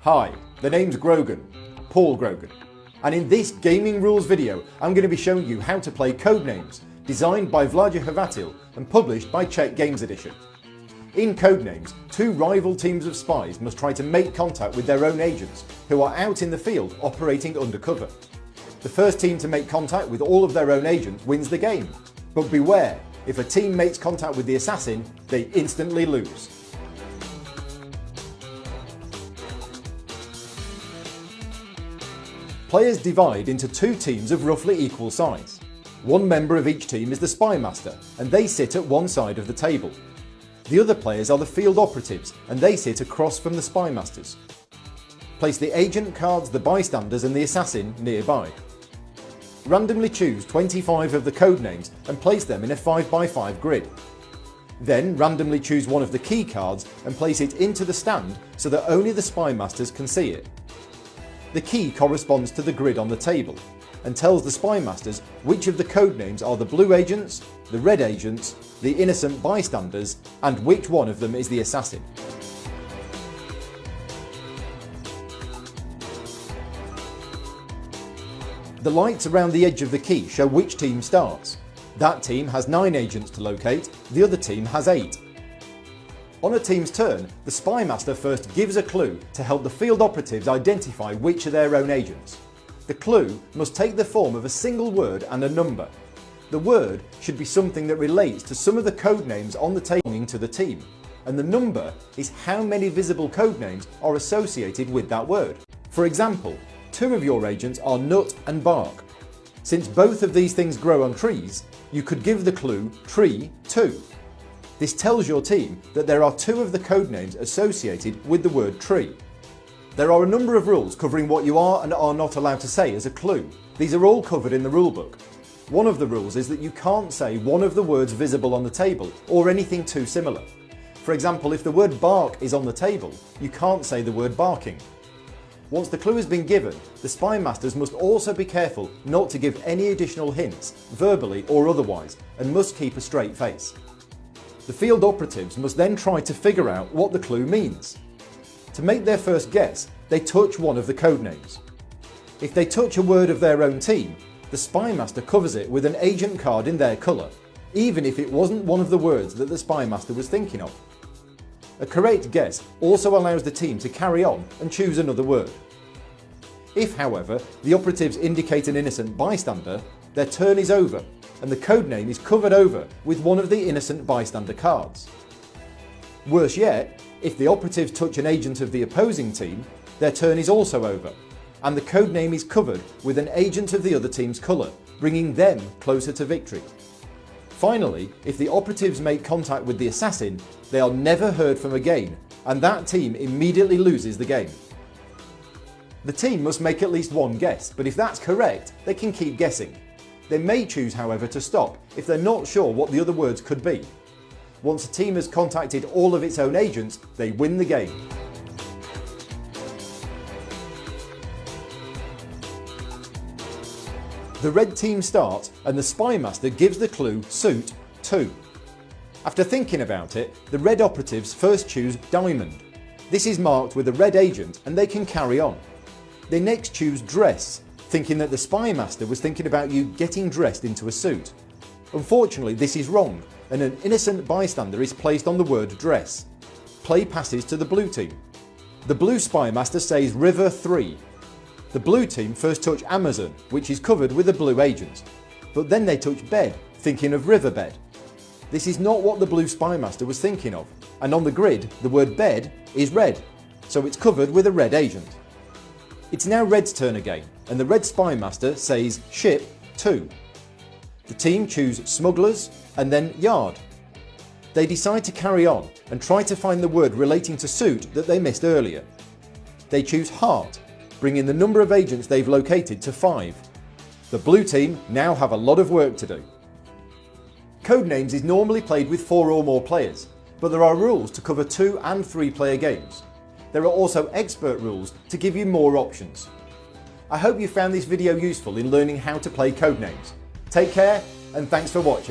Hi, the name's Grogan, Paul Grogan, and in this gaming rules video I'm going to be showing you how to play Codenames, designed by Vlada Hvatil and published by Czech Games Edition. In Codenames, two rival teams of spies must try to make contact with their own agents who are out in the field operating undercover. The first team to make contact with all of their own agents wins the game, but beware, if a team makes contact with the assassin, they instantly lose. Players divide into two teams of roughly equal size. One member of each team is the spy master, and they sit at one side of the table. The other players are the field operatives, and they sit across from the spy masters. Place the agent cards, the bystanders and the assassin nearby. Randomly choose 25 of the codenames and place them in a 5x5 grid. Then randomly choose one of the key cards and place it into the stand so that only the spy masters can see it. The key corresponds to the grid on the table and tells the spy masters which of the codenames are the blue agents, the red agents, the innocent bystanders, and which one of them is the assassin. The lights around the edge of the key show which team starts. That team has 9 agents to locate, the other team has 8. On a team's turn, the spy master first gives a clue to help the field operatives identify which are their own agents. The clue must take the form of a single word and a number. The word should be something that relates to some of the codenames on the table belonging to the team, and the number is how many visible codenames are associated with that word. For example, 2 of your agents are nut and bark. Since both of these things grow on trees, you could give the clue tree 2. This tells your team that there are 2 of the codenames associated with the word tree. There are a number of rules covering what you are and are not allowed to say as a clue. These are all covered in the rulebook. One of the rules is that you can't say one of the words visible on the table or anything too similar. For example, if the word bark is on the table, you can't say the word barking. Once the clue has been given, the spy masters must also be careful not to give any additional hints, verbally or otherwise, and must keep a straight face. The field operatives must then try to figure out what the clue means. To make their first guess, they touch one of the codenames. If they touch a word of their own team, the spy master covers it with an agent card in their colour, even if it wasn't one of the words that the spy master was thinking of. A correct guess also allows the team to carry on and choose another word. If, however, the operatives indicate an innocent bystander, their turn is over, and the codename is covered over with one of the innocent bystander cards. Worse yet, if the operatives touch an agent of the opposing team, their turn is also over, and the codename is covered with an agent of the other team's colour, bringing them closer to victory. Finally, if the operatives make contact with the assassin, they are never heard from again, and that team immediately loses the game. The team must make at least one guess, but if that's correct, they can keep guessing. They may choose, however, to stop if they're not sure what the other words could be. Once a team has contacted all of its own agents, they win the game. The red team starts and the spy master gives the clue suit 2. After thinking about it, the red operatives first choose diamond. This is marked with a red agent and they can carry on. They next choose dress, thinking that the spy master was thinking about you getting dressed into a suit. Unfortunately, this is wrong, and an innocent bystander is placed on the word dress. Play passes to the blue team. The blue spy master says river 3. The blue team first touch Amazon, which is covered with a blue agent, but then they touch bed, thinking of riverbed. This is not what the blue spy master was thinking of, and on the grid the word bed is red, so it's covered with a red agent. It's now red's turn again, and the red spy master says ship 2. The team choose smugglers and then yard. They decide to carry on and try to find the word relating to suit that they missed earlier. They choose heart, bringing the number of agents they've located to 5. The blue team now have a lot of work to do. Codenames is normally played with 4 or more players, but there are rules to cover 2 and 3 player games. There are also expert rules to give you more options. I hope you found this video useful in learning how to play Codenames. Take care and thanks for watching.